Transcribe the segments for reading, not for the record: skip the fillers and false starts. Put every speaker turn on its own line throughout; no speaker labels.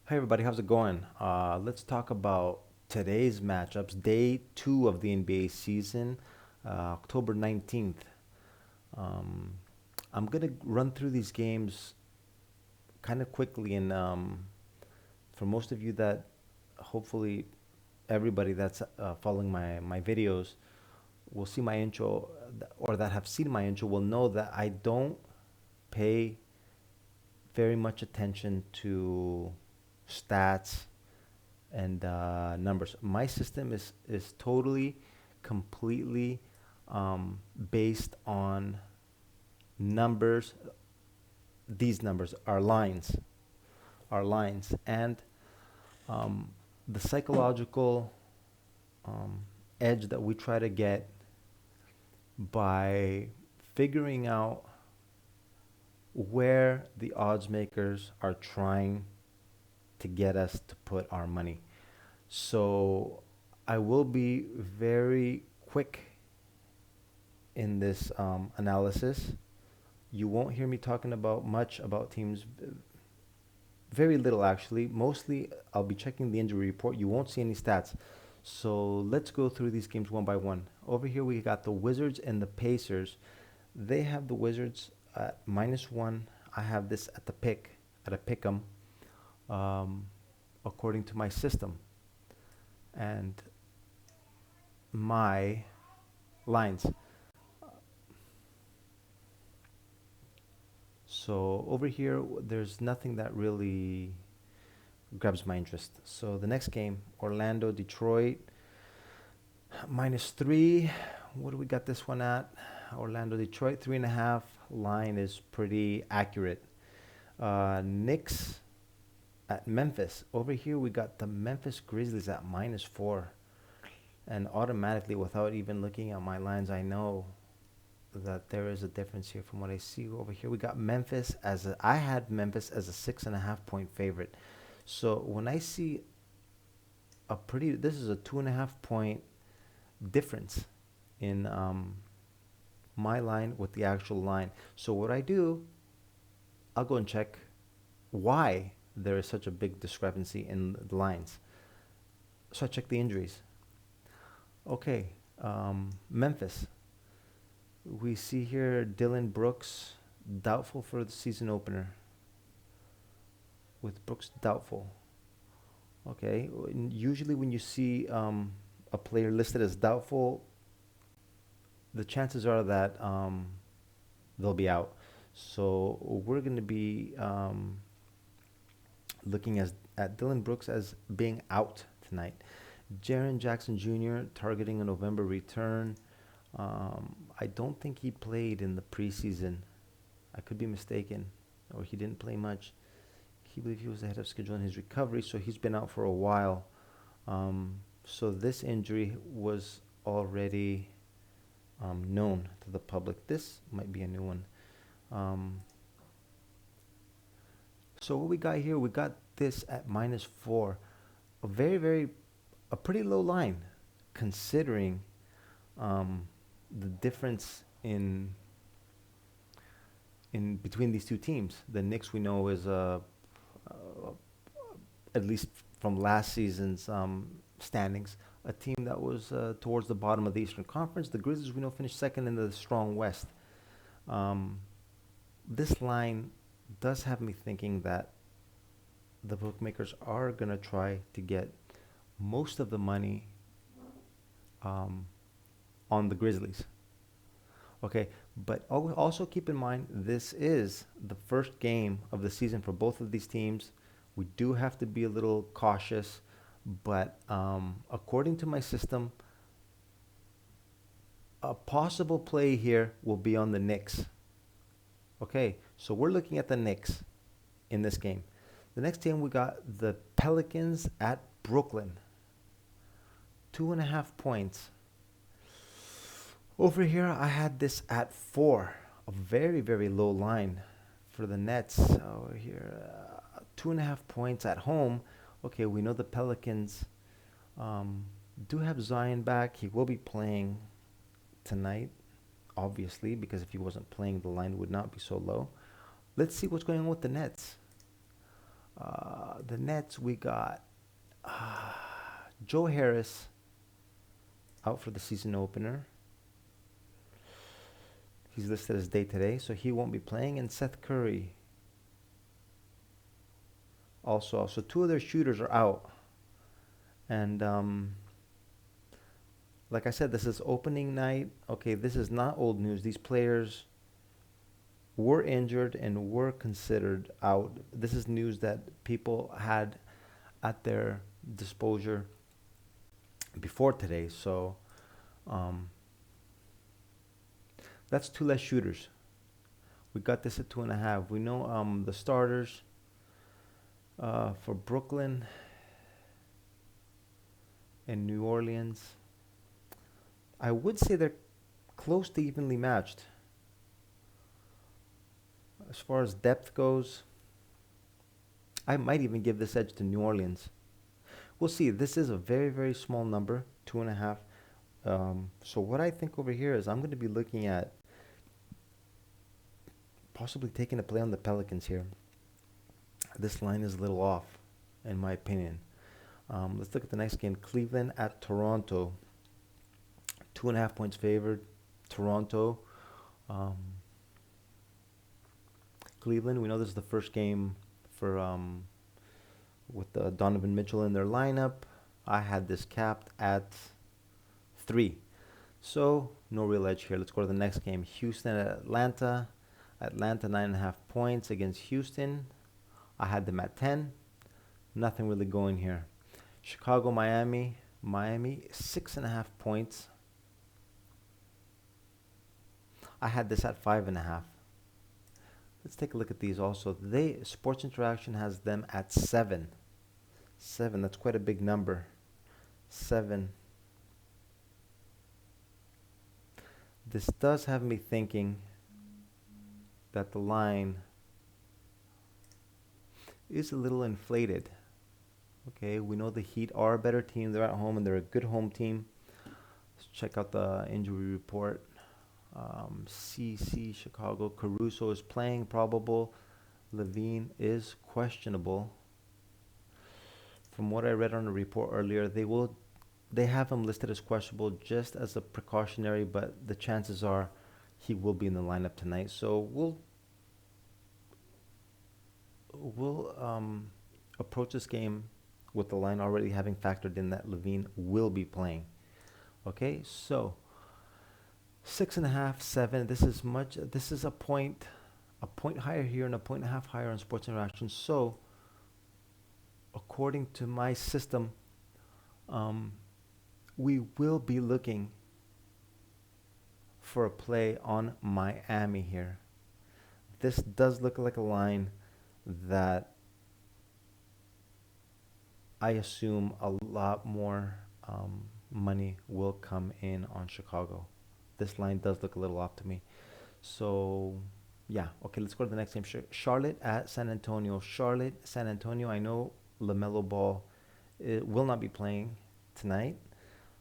Hey everybody, how's it going? Let's talk about today's matchups, day two of the NBA season, October 19th. Um, I'm gonna run through these games kind of quickly, and for most of you that, hopefully, everybody that's following my videos will see my intro, or that have seen my intro will know that I don't pay very much attention to stats and numbers. My system is totally, completely based on numbers. These numbers are lines, and um, the psychological um, edge that we try to get by figuring out where the odds makers are trying to get us to put our money. So I will be very quick in this analysis. You won't hear me talking about much about teams, very little actually. Mostly, I'll be checking the injury report. You won't see any stats. So let's go through these games one by one. Over here, we got the Wizards and the Pacers. They have the Wizards at -1. I have this at the pick, at a pick 'em, um, according to my system. And my lines. So over here, there's nothing that really grabs my interest. So the next game, Orlando, Detroit, -3. What do we got this one at? Orlando, Detroit, 3.5. Line is pretty accurate. Knicks at Memphis. Over here, we got the Memphis Grizzlies at -4. And automatically, without even looking at my lines, I know that there is a difference here from what I see over here. We got Memphis I had Memphis as a 6.5 point favorite. So when I see this is a 2.5 point difference in my line with the actual line. So what I do, I'll go and check why there is such a big discrepancy in the lines. So I check the injuries. Okay, Memphis. We see here Dylan Brooks doubtful for the season opener. With Brooks doubtful. Okay, usually when you see a player listed as doubtful, the chances are that they'll be out. So we're going to be looking at Dylan Brooks as being out tonight. Jaron Jackson Jr. targeting a November return. I don't think he played in the preseason. I could be mistaken, or he didn't play much. He believed he was ahead of schedule in his recovery, so he's been out for a while. So this injury was already known to the public. This might be a new one. Um, so what we got here, we got this at -4, a a pretty low line, considering the difference in between these two teams. The Knicks we know is uh, at least from last season's standings, a team that was towards the bottom of the Eastern Conference. The Grizzlies we know finished second in the strong West. Um, this line does have me thinking that the bookmakers are gonna try to get most of the money um, on the Grizzlies. Okay, but also keep in mind this is the first game of the season for both of these teams. We do have to be a little cautious, but according to my system, a possible play here will be on the Knicks. Okay, so we're looking at the Knicks in this game. The next game we got the Pelicans at Brooklyn. 2.5 points. Over here, I had this at 4, a very low line for the Nets. Over here, 2.5 points at home. Okay, we know the Pelicans um, do have Zion back. He will be playing tonight, obviously, because if he wasn't playing, the line would not be so low. Let's see what's going on with the Nets. The Nets, we got Joe Harris out for the season opener. He's listed as day today, so he won't be playing. And Seth Curry also out. So two of their shooters are out. And like I said, this is opening night. Okay, this is not old news. These players were injured and were considered out. This is news that people had at their disposal before today. So that's two less shooters. We got this at 2.5. We know the starters for Brooklyn and New Orleans. I would say they're close to evenly matched. As far as depth goes, I might even give this edge to New Orleans. We'll see. This is a very, very small number, 2.5. So what I think over here is I'm going to be looking at possibly taking a play on the Pelicans here. This line is a little off, in my opinion. Let's look at the next game. Cleveland at Toronto. 2.5 points favored. Toronto. Cleveland, we know this is the first game for with Donovan Mitchell in their lineup. I had this capped at 3. So no real edge here. Let's go to the next game. Houston at Atlanta. Atlanta 9.5 points against Houston. I had them at 10. Nothing really going here. Chicago, Miami. Miami 6.5 points. I had this at 5.5. Let's take a look at these also. Sports Interaction has them at 7. 7, that's quite a big number. 7. This does have me thinking that the line is a little inflated. Okay, we know the Heat are a better team. They're at home and they're a good home team. Let's check out the injury report. CC Chicago. Caruso is playing, probable. Levine is questionable. From what I read on the report earlier, they have him listed as questionable just as a precautionary, but the chances are he will be in the lineup tonight. So we'll approach this game with the line already having factored in that Levine will be playing. Okay, so 6.5, 7. This is a point higher here and a 1.5 higher on Sports Interaction. So, according to my system, we will be looking for a play on Miami here. This does look like a line that I assume a lot more money will come in on Chicago. This line does look a little off to me. So, yeah. Okay, let's go to the next game. Charlotte at San Antonio. Charlotte, San Antonio. I know LaMelo Ball will not be playing tonight.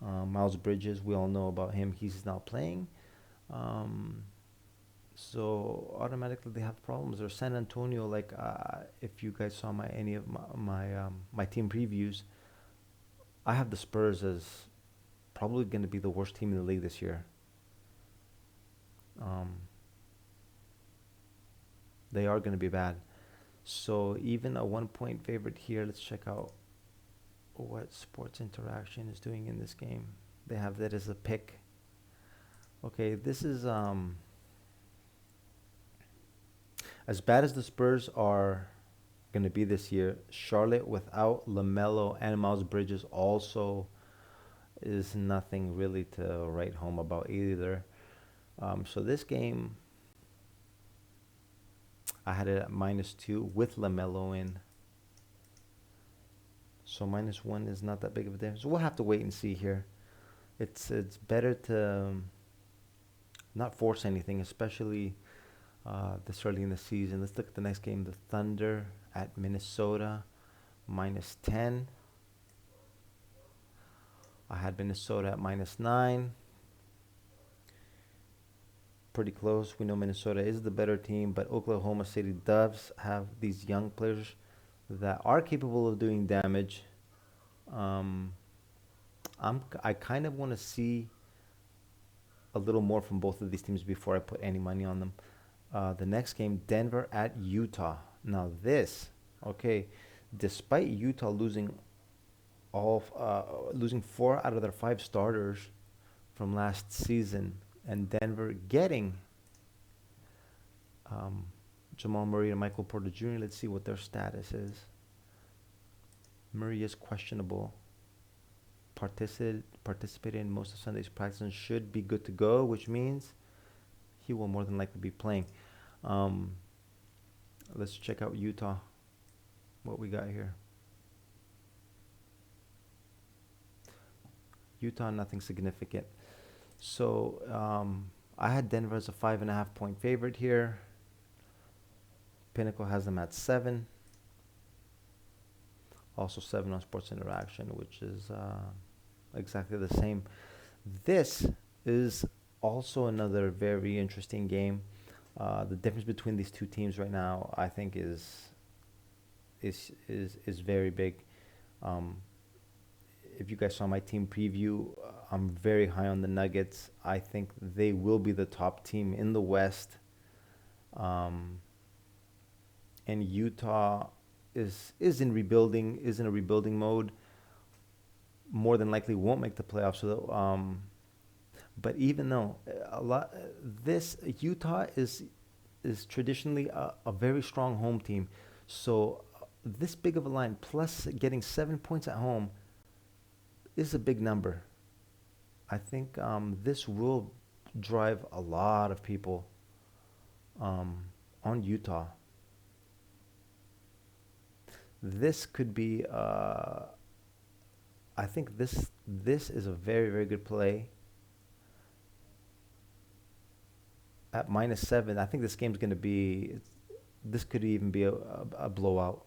Miles Bridges, we all know about him. He's not playing. So, automatically they have problems. Or San Antonio, like if you guys saw any of my team previews, I have the Spurs as probably going to be the worst team in the league this year. They are going to be bad. So even a 1-point favorite here. Let's check out what Sports Interaction is doing in this game. They have that as a pick. Okay, this is as bad as the Spurs are going to be this year. Charlotte without LaMelo and Miles Bridges also is nothing really to write home about either. So this game, I had it at -2 with LaMelo in. So -1 is not that big of a difference. We'll have to wait and see here. It's better to not force anything, especially this early in the season. Let's look at the next game. The Thunder at Minnesota, -10. I had Minnesota at -9. Pretty close. We know Minnesota is the better team, but Oklahoma City does have these young players that are capable of doing damage. Um, I kind of want to see a little more from both of these teams before I put any money on them. The next game, Denver at Utah. Now this, okay, despite Utah losing 4 out of their 5 starters from last season, and Denver getting um, Jamal Murray and Michael Porter Jr. Let's see what their status is. Murray is questionable. Participated in most of Sunday's practice and should be good to go, which means he will more than likely be playing. Um, let's check out Utah. What we got here. Utah, nothing significant. So I had Denver as a 5.5 point favorite here. Pinnacle has them at 7. Also 7 on Sports Interaction, which is exactly the same. This is also another very interesting game. The difference between these two teams right now, I think, is very big. If you guys saw my team preview, I'm very high on the Nuggets. I think they will be the top team in the West. And Utah is in a rebuilding mode. More than likely won't make the playoffs. So, but even though this Utah is traditionally a very strong home team. So this big of a line plus getting 7 points at home is a big number. I think this will drive a lot of people on Utah. This could be, I think this is a very, very good play. At -7, I think this game's going to be, this could even be a blowout.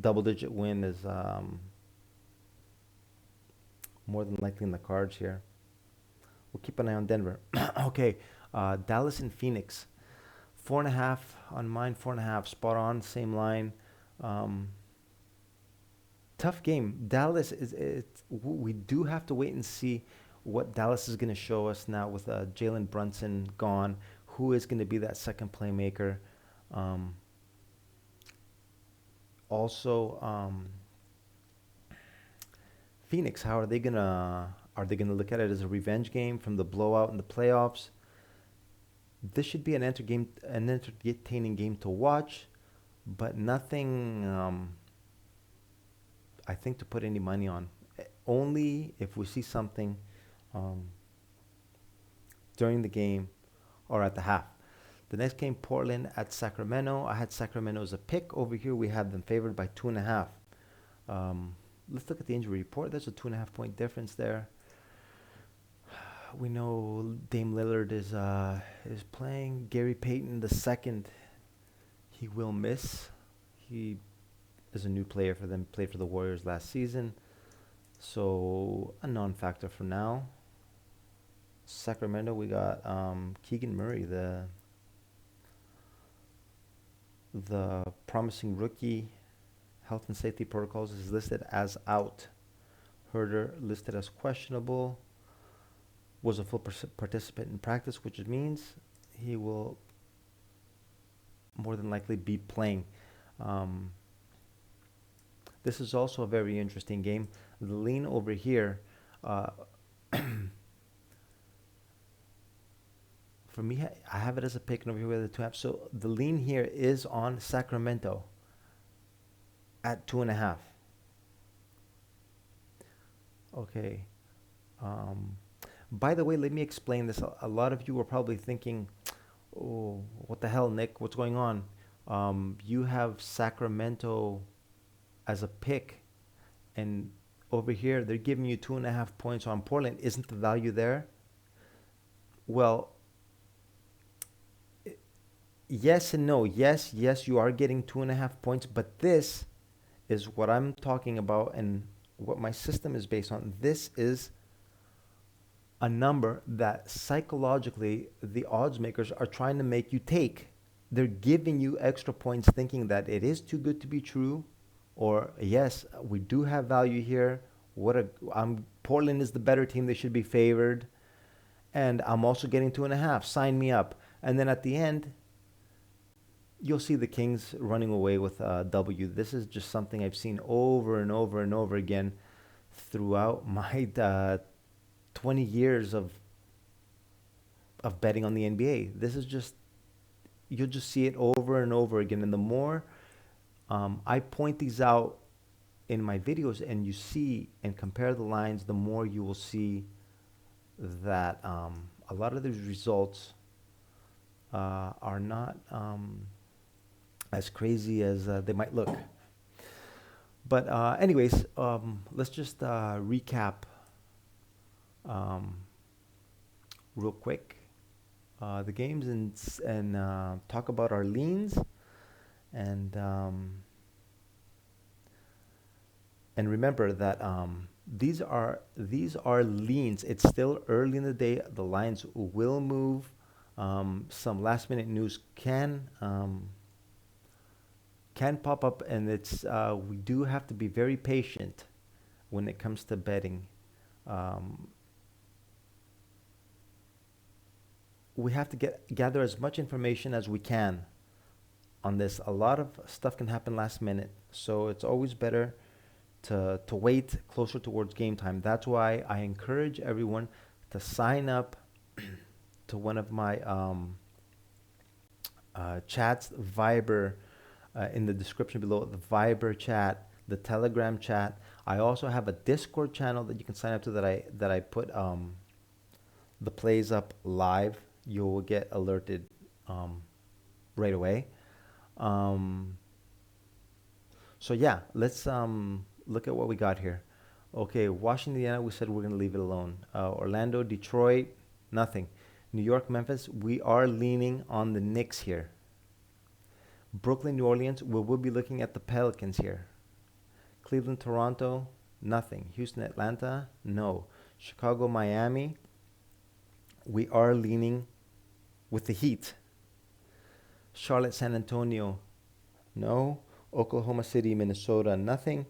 Double-digit win is more than likely in the cards here. We'll keep an eye on Denver. Okay, Dallas and Phoenix. 4.5 on mine, 4.5. Spot on, same line. Tough game. Dallas we do have to wait and see what Dallas is going to show us now with Jalen Brunson gone. Who is going to be that second playmaker? Also, Phoenix. How are they gonna look at it as a revenge game from the blowout in the playoffs? This should be an entertaining game to watch, but nothing. I think to put any money on. Only if we see something during the game or at the half. The next game, Portland at Sacramento. I had Sacramento as a pick. Over here, we had them favored by 2.5. Let's look at the injury report. There's a 2.5 point difference there. We know Dame Lillard is playing. Gary Payton II, he will miss. He is a new player for them. Played for the Warriors last season, so a non-factor for now. Sacramento, we got Keegan Murray, the promising rookie. Health and safety protocols is listed as out. Herder listed as questionable. Was a full participant in practice, which means he will more than likely be playing. This is also a very interesting game. The lean over here, for me, I have it as a pick, and over here with the 2.5. So the lean here is on Sacramento at 2.5. Okay. By the way, let me explain this. A lot of you are probably thinking, oh, what the hell, Nick? What's going on? You have Sacramento as a pick, and over here, they're giving you 2.5 points on Portland. Isn't the value there? Well, yes and no. Yes, you are getting 2.5 points, but this is what I'm talking about and what my system is based on. This is a number that psychologically the odds makers are trying to make you take.
they're giving you extra points thinking that it is too good to be true, or yes, we do have value here. Portland is the better team. They should be favored. And I'm also getting 2.5. Sign me up. And then at the end, you'll see the Kings running away with a W. This is just something I've seen over and over and over again throughout my 20 years of betting on the NBA. This is just, you'll just see it over and over again. And the more I point these out in my videos and you see and compare the lines, the more you will see that a lot of these results are not as crazy as they might look. But anyways, let's just recap real quick the games and talk about our leans and remember that these are leans. It's still early in the day. The lines will move. Some last minute news can pop up, and it's we do have to be very patient when it comes to betting. We have to gather as much information as we can on this. A lot of stuff can happen last minute, so it's always better to wait closer towards game time. That's why I encourage everyone to sign up to one of my chats, Viber, in the description below, the Viber chat, the Telegram chat. I also have a Discord channel that you can sign up to that I put the plays up live. You will get alerted right away. So yeah, let's look at what we got here. Okay, Washington, Indiana, we said we're going to leave it alone. Orlando, Detroit, nothing. New York, Memphis, we are leaning on the Knicks here. Brooklyn, New Orleans, we'll be looking at the Pelicans here. Cleveland, Toronto, nothing. Houston, Atlanta, no. Chicago, Miami, we are leaning with the Heat. Charlotte, San Antonio, no. Oklahoma City, Minnesota, nothing.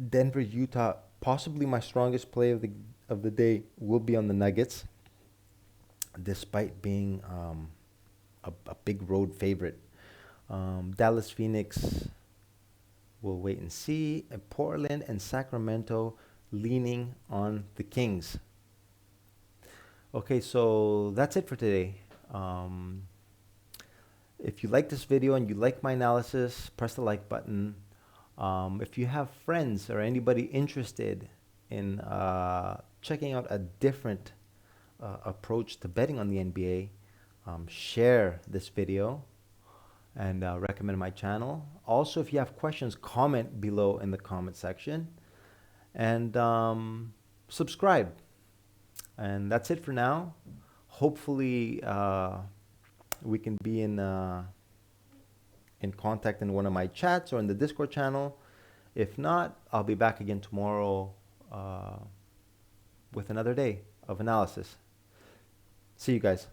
Denver, Utah, possibly my strongest play of the day will be on the Nuggets, despite being a big road favorite. Dallas, Phoenix, we'll wait and see. And Portland and Sacramento leaning on the Kings. Okay, so that's it for today. If you like this video and you like my analysis, press the like button. If you have friends or anybody interested in checking out a different approach to betting on the NBA, share this video and recommend my channel. Also, if you have questions, comment below in the comment section and subscribe. And that's it for now. Hopefully, we can be in contact in one of my chats or in the Discord channel. If not, I'll be back again tomorrow with another day of analysis. See you guys.